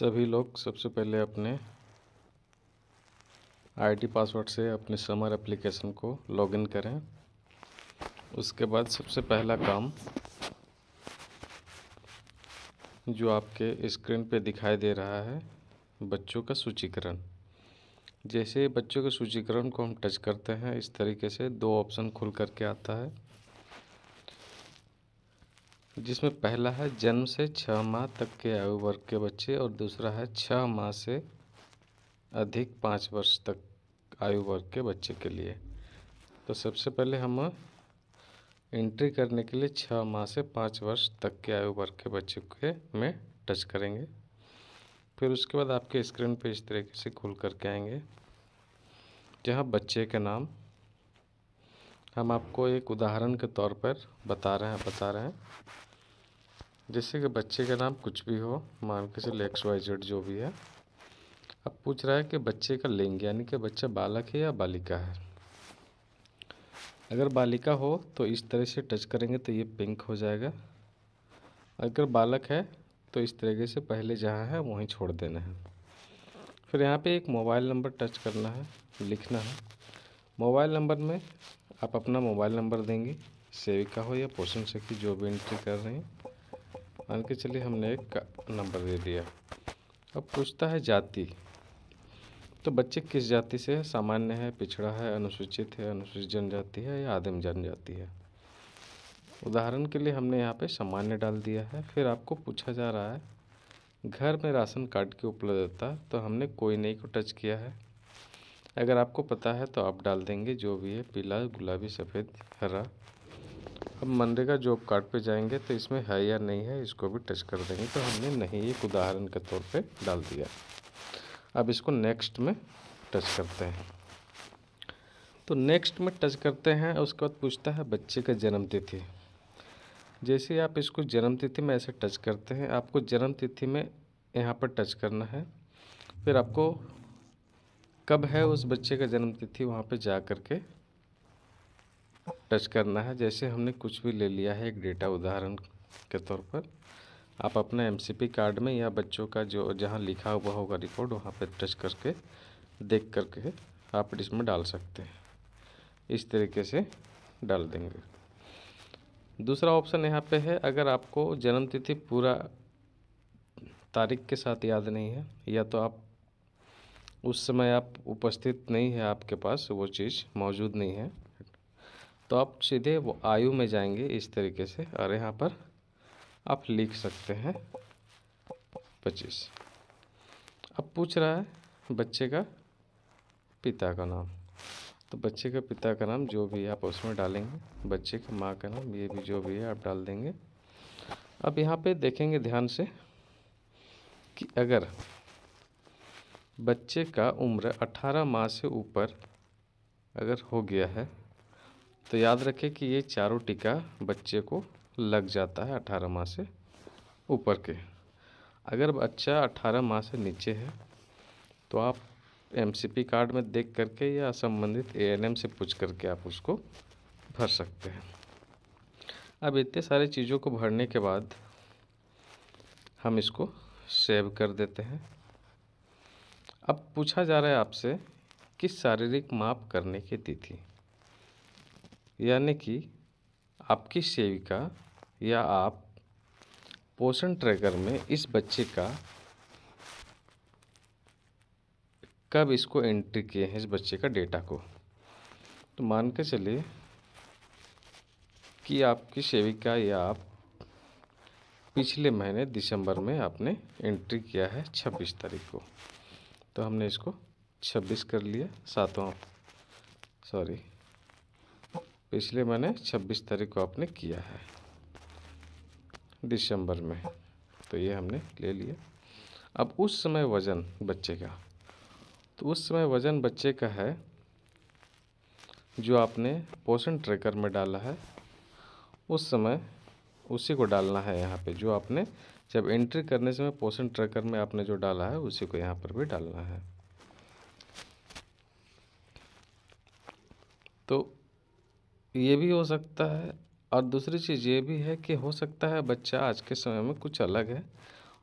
सभी लोग सबसे पहले अपने आईडी पासवर्ड से अपने समर एप्लीकेशन को लॉगिन करें। उसके बाद सबसे पहला काम जो आपके स्क्रीन पे दिखाई दे रहा है, बच्चों का सूचीकरण। जैसे बच्चों के सूचीकरण को हम टच करते हैं, इस तरीके से दो ऑप्शन खुल करके आता है, जिसमें पहला है जन्म से 6 माह तक के आयु वर्ग के बच्चे और दूसरा है 6 माह से अधिक 5 वर्ष तक आयु वर्ग के बच्चे के लिए। तो सबसे पहले हम एंट्री करने के लिए 6 माह से 5 वर्ष तक के आयु वर्ग के बच्चे के में टच करेंगे। फिर उसके बाद आपके स्क्रीन पे इस तरीके से खुल करके आएंगे, जहाँ बच्चे का नाम हम आपको एक उदाहरण के तौर पर बता रहे हैं। जैसे कि बच्चे का नाम कुछ भी हो, मान के चलिए XYZ जो भी है। अब पूछ रहा है कि बच्चे का लिंग, यानी कि बच्चा बालक है या बालिका है। अगर बालिका हो तो इस तरह से टच करेंगे तो ये पिंक हो जाएगा। अगर बालक है तो इस तरीके से पहले जहाँ है वहीं छोड़ देना है। फिर यहाँ पे एक मोबाइल नंबर टच करना है, लिखना है। मोबाइल नंबर में आप अपना मोबाइल नंबर देंगे, सेविका हो या पोषण सखी जो भी एंट्री कर रहे हैं। मान के चलिए हमने एक नंबर दे दिया। अब पूछता है जाति, तो बच्चे किस जाति से है, सामान्य है, पिछड़ा है, अनुसूचित है, अनुसूचित जनजाति है या आदिम जनजाति है। उदाहरण के लिए हमने यहाँ पे सामान्य डाल दिया है। फिर आपको पूछा जा रहा है घर में राशन कार्ड की उपलब्धता, तो हमने कोई नहीं को टच किया है। अगर आपको पता है तो आप डाल देंगे जो भी है, पीला, गुलाबी, सफ़ेद, हरा। अब मनरेगा जॉब कार्ड पे जाएंगे तो इसमें है या नहीं है, इसको भी टच कर देंगे। तो हमने नहीं, एक उदाहरण के तौर पे डाल दिया। अब इसको नेक्स्ट में टच करते हैं। तो नेक्स्ट में टच करते हैं, उसके बाद पूछता है बच्चे का जन्म तिथि। जैसे आप इसको जन्म तिथि में ऐसे टच करते हैं, आपको जन्म तिथि में यहाँ पर टच करना है। फिर आपको कब है उस बच्चे का जन्म तिथि वहाँ पे जा कर के टच करना है। जैसे हमने कुछ भी ले लिया है एक डेटा उदाहरण के तौर पर, आप अपना MCP कार्ड में या बच्चों का जो जहाँ लिखा हुआ होगा रिकॉर्ड, वहाँ पे टच करके देख करके आप इसमें डाल सकते हैं। इस तरीके से डाल देंगे। दूसरा ऑप्शन यहाँ पे है, अगर आपको जन्म तिथि पूरा तारीख के साथ याद नहीं है, या तो आप उस समय आप उपस्थित नहीं है, आपके पास वो चीज़ मौजूद नहीं है, तो आप सीधे वो आयु में जाएंगे इस तरीके से, और यहाँ पर आप लिख सकते हैं 25। अब पूछ रहा है बच्चे का पिता का नाम, तो बच्चे का पिता का नाम जो भी आप उसमें डालेंगे। बच्चे का माँ का नाम, ये भी जो भी है आप डाल देंगे। अब यहाँ पे देखेंगे ध्यान से कि अगर बच्चे का उम्र 18 माह से ऊपर अगर हो गया है, तो याद रखें कि ये चारों टीका बच्चे को लग जाता है 18 माह से ऊपर के। अगर बच्चा 18 माह से नीचे है तो आप MCP कार्ड में देख करके या संबंधित ANM से पूछ करके आप उसको भर सकते हैं। अब इतने सारी चीज़ों को भरने के बाद हम इसको सेव कर देते हैं। अब पूछा जा रहा है आपसे कि शारीरिक माप करने की तिथि, यानी कि आपकी सेविका या आप पोषण ट्रैकर में इस बच्चे का कब इसको एंट्री किए हैं, इस बच्चे का डेटा को। तो मान के चलिए कि आपकी सेविका या आप पिछले महीने दिसंबर में आपने एंट्री किया है 26 तारीख को, तो हमने इसको 26 कर लिया। पिछले महीने 26 तारीख को आपने किया है दिसंबर में, तो ये हमने ले लिया। अब उस समय वज़न बच्चे का, तो उस समय वज़न बच्चे का है जो आपने पोषण ट्रैकर में डाला है, उस समय उसी को डालना है यहाँ पे। जो आपने जब एंट्री करने समय पोषण ट्रैकर में आपने जो डाला है उसी को यहाँ पर भी डालना है। तो ये भी हो सकता है, और दूसरी चीज़ ये भी है कि हो सकता है बच्चा आज के समय में कुछ अलग है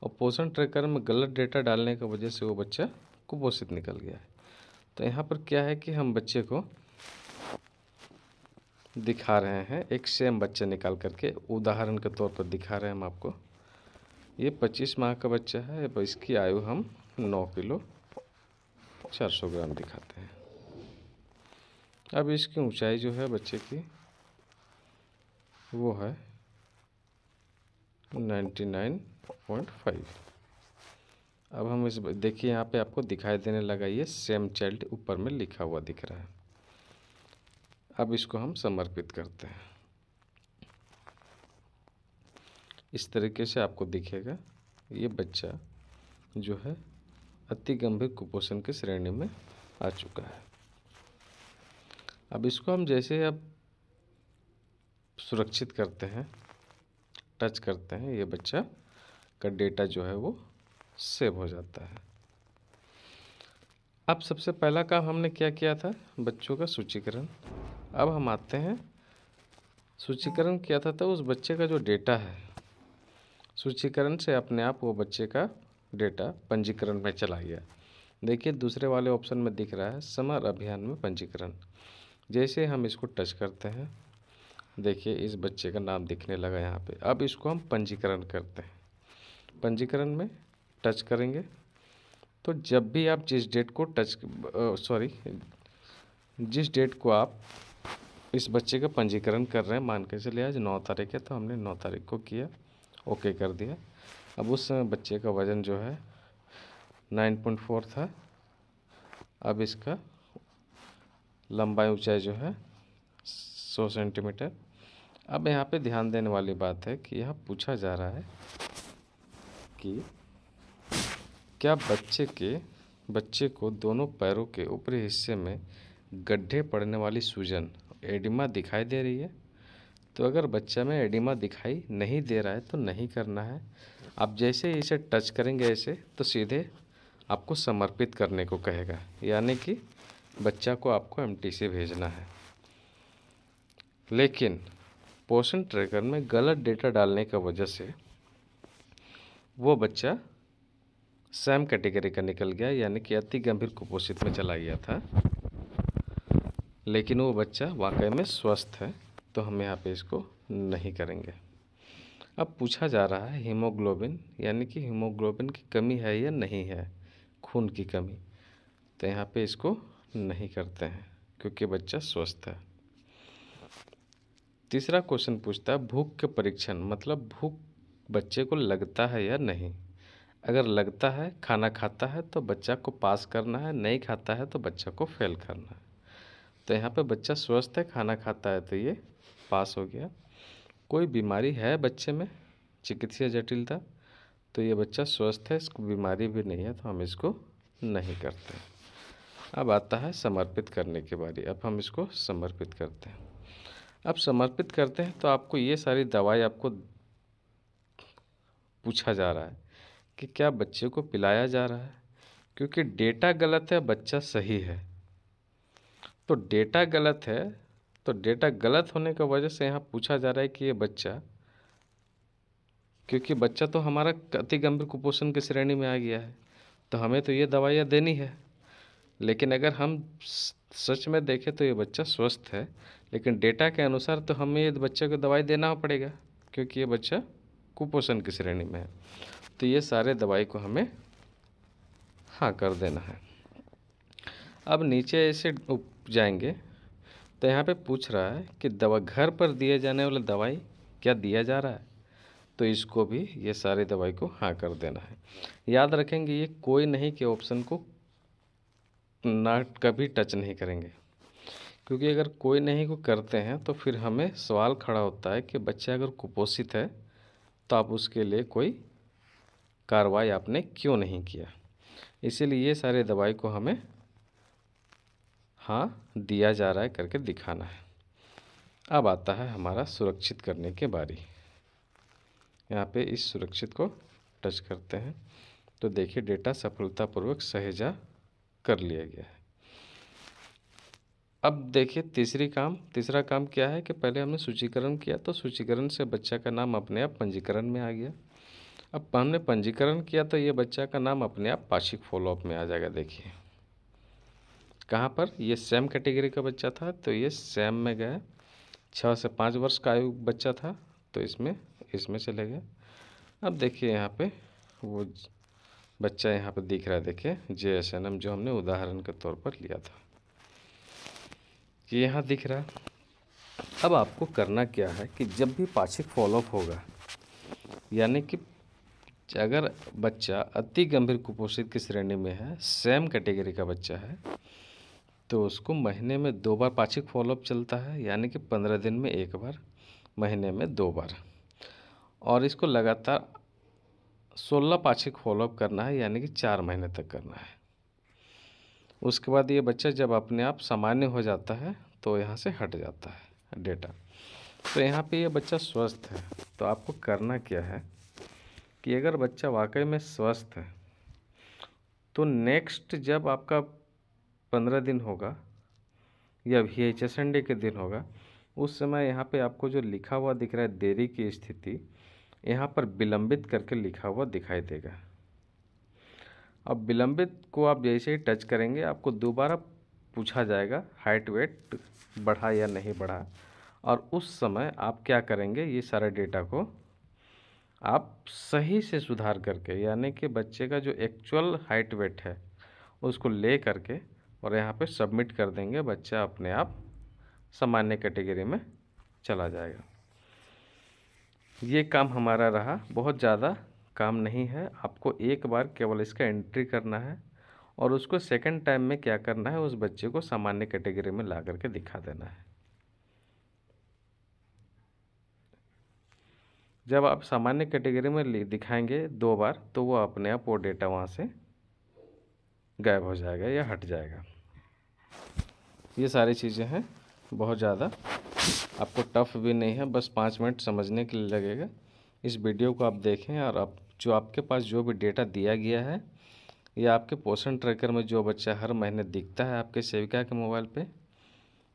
और पोषण ट्रैकर में गलत डेटा डालने की वजह से वो बच्चा कुपोषित निकल गया है। तो यहाँ पर क्या है कि हम बच्चे को दिखा रहे हैं, एक सेम बच्चा निकाल करके उदाहरण के तौर पर दिखा रहे हैं हम आपको। ये 25 माह का बच्चा है, अब इसकी आयु हम 9 किलो 400 ग्राम दिखाते हैं। अब इसकी ऊंचाई जो है बच्चे की वो है 99.5। अब हम इस देखिए यहाँ पे आपको दिखाई देने लगा, ये सेम चाइल्ड ऊपर में लिखा हुआ दिख रहा है। अब इसको हम समर्पित करते हैं। इस तरीके से आपको दिखेगा ये बच्चा जो है अति गंभीर कुपोषण की श्रेणी में आ चुका है। अब इसको हम जैसे अब सुरक्षित करते हैं, टच करते हैं, ये बच्चा का डेटा जो है वो सेव हो जाता है। अब सबसे पहला काम हमने क्या किया था, बच्चों का सूचीकरण। अब हम आते हैं, सूचीकरण किया था तो उस बच्चे का जो डेटा है, सूचीकरण से अपने आप वो बच्चे का डेटा पंजीकरण में चला गया। देखिए दूसरे वाले ऑप्शन में दिख रहा है समर अभियान में पंजीकरण। जैसे हम इसको टच करते हैं, देखिए इस बच्चे का नाम दिखने लगा यहाँ पे। अब इसको हम पंजीकरण करते हैं। पंजीकरण में टच करेंगे तो जब भी आप जिस डेट को जिस डेट को आप इस बच्चे का पंजीकरण कर रहे हैं, मान के चलिए आज 9 तारीख है तो हमने 9 तारीख को किया, ओके कर दिया। अब उस समय बच्चे का वज़न जो है 9.4 था। अब इसका लंबाई ऊंचाई जो है 100 सेंटीमीटर। अब यहाँ पे ध्यान देने वाली बात है कि यहाँ पूछा जा रहा है कि क्या बच्चे को दोनों पैरों के ऊपरी हिस्से में गड्ढे पड़ने वाली सूजन एडिमा दिखाई दे रही है। तो अगर बच्चा में एडिमा दिखाई नहीं दे रहा है तो नहीं करना है। आप जैसे इसे टच करेंगे ऐसे तो सीधे आपको समर्पित करने को कहेगा, यानी कि बच्चा को आपको एमटीसी भेजना है। लेकिन पोषण ट्रैकर में गलत डेटा डालने की वजह से वो बच्चा सेम कैटेगरी का निकल गया, यानी कि अति गंभीर कुपोषित में चला गया था। लेकिन वो बच्चा वाकई में स्वस्थ है, तो हम यहाँ पे इसको नहीं करेंगे। अब पूछा जा रहा है हीमोग्लोबिन, यानी कि हीमोग्लोबिन की कमी है या नहीं है, खून की कमी। तो यहाँ पे इसको नहीं करते हैं क्योंकि बच्चा स्वस्थ है। तीसरा क्वेश्चन पूछता है भूख के परीक्षण, मतलब भूख बच्चे को लगता है या नहीं। अगर लगता है, खाना खाता है तो बच्चा को पास करना है, नहीं खाता है तो बच्चा को फेल करना है। तो यहाँ पे बच्चा स्वस्थ है, खाना खाता है तो ये पास हो गया। कोई बीमारी है बच्चे में, चिकित्सीय जटिलता, तो ये बच्चा स्वस्थ है, इसको बीमारी भी नहीं है, तो हम इसको नहीं करते। अब आता है समर्पित करने की बारी। अब हम इसको समर्पित करते हैं। अब समर्पित करते हैं तो आपको ये सारी दवाई आपको पूछा जा रहा है कि क्या बच्चे को पिलाया जा रहा है, क्योंकि डेटा गलत है, बच्चा सही है। तो डेटा गलत है, तो डेटा गलत होने की वजह से यहाँ पूछा जा रहा है कि ये बच्चा, क्योंकि बच्चा तो हमारा अति गंभीर कुपोषण की श्रेणी में आ गया है, तो हमें तो ये दवाइयाँ देनी है। लेकिन अगर हम सच में देखें तो ये बच्चा स्वस्थ है, लेकिन डेटा के अनुसार तो हमें ये बच्चे को दवाई देना पड़ेगा, क्योंकि ये बच्चा कुपोषण की श्रेणी में है। तो ये सारे दवाई को हमें हाँ कर देना है। अब नीचे ऐसे जाएंगे तो यहाँ पे पूछ रहा है कि दवा घर पर दिए जाने वाली दवाई क्या दिया जा रहा है, तो इसको भी ये सारी दवाई को हाँ कर देना है। याद रखेंगे ये कोई नहीं के ऑप्शन को ना कभी टच नहीं करेंगे, क्योंकि अगर कोई नहीं को करते हैं तो फिर हमें सवाल खड़ा होता है कि बच्चा अगर कुपोषित है तो आप उसके लिए कोई कार्रवाई आपने क्यों नहीं किया। इसीलिए ये सारे दवाई को हमें हाँ दिया जा रहा है करके दिखाना है। अब आता है हमारा सुरक्षित करने की बारी। यहाँ पे इस सुरक्षित को टच करते हैं तो देखिए डेटा सफलतापूर्वक सहेजा कर लिया गया है। अब देखिए तीसरा काम क्या है कि पहले हमने सूचीकरण किया तो सूचीकरण से बच्चा का नाम अपने आप पंजीकरण में आ गया। अब हमने पंजीकरण किया तो ये बच्चा का नाम अपने आप पाक्षिक फॉलोअप में आ जाएगा। देखिए कहाँ पर, ये सेम कैटेगरी का बच्चा था तो ये सेम में गया। 6 से 5 वर्ष का आयु बच्चा था तो इसमें चले गए। अब देखिए यहाँ पे वो बच्चा यहाँ पे दिख रहा है, देखिए JSNM जो हमने उदाहरण के तौर पर लिया था, ये यहाँ दिख रहा है। अब आपको करना क्या है कि जब भी पाक्षिक फॉलोअप होगा, यानी कि अगर बच्चा अति गंभीर कुपोषित की श्रेणी में है, सेम कैटेगरी का बच्चा है, तो उसको महीने में 2 बार पाक्षिक फॉलोअप चलता है, यानी कि 15 दिन में 1 बार, महीने में 2 बार, और इसको लगातार 16 पाक्षिक फॉलोअप करना है, यानी कि 4 महीने तक करना है। उसके बाद ये बच्चा जब अपने आप सामान्य हो जाता है तो यहाँ से हट जाता है डेटा। तो यहाँ पे ये बच्चा स्वस्थ है, तो आपको करना क्या है कि अगर बच्चा वाकई में स्वस्थ है तो नेक्स्ट जब आपका 15 दिन होगा या VHSND के दिन होगा, उस समय यहाँ पे आपको जो लिखा हुआ दिख रहा है देरी की स्थिति, यहाँ पर विलंबित करके लिखा हुआ दिखाई देगा। अब विलंबित को आप जैसे ही टच करेंगे आपको दोबारा पूछा जाएगा हाइट वेट बढ़ा या नहीं बढ़ा, और उस समय आप क्या करेंगे, ये सारे डेटा को आप सही से सुधार करके, यानी कि बच्चे का जो एक्चुअल हाइट वेट है उसको ले करके और यहाँ पे सबमिट कर देंगे। बच्चा अपने आप सामान्य कैटेगरी में चला जाएगा। ये काम हमारा रहा, बहुत ज़्यादा काम नहीं है। आपको एक बार केवल इसका एंट्री करना है और उसको सेकंड टाइम में क्या करना है, उस बच्चे को सामान्य कैटेगरी में ला करके दिखा देना है। जब आप सामान्य कैटेगरी में दिखाएंगे 2 बार तो वो अपने आप वो डेटा वहाँ से गायब हो जाएगा या हट जाएगा। ये सारी चीज़ें हैं, बहुत ज़्यादा आपको टफ भी नहीं है, बस 5 मिनट समझने के लिए लगेगा। इस वीडियो को आप देखें और आप जो आपके पास जो भी डेटा दिया गया है या आपके पोषण ट्रैकर में जो बच्चा हर महीने दिखता है आपके सेविका के मोबाइल पे,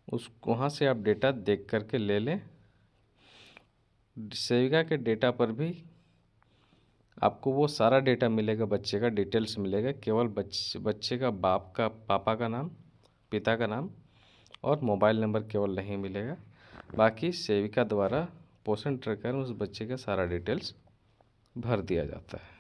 उस वहाँ से आप डेटा देख करके ले लें। सेविका के डेटा पर भी आपको वो सारा डेटा मिलेगा, बच्चे का डिटेल्स मिलेगा, केवल बच्चे का बाप का, पापा का नाम, पिता का नाम और मोबाइल नंबर केवल नहीं मिलेगा। बाकी सेविका द्वारा पोषण ट्रैकर में उस बच्चे का सारा डिटेल्स भर दिया जाता है।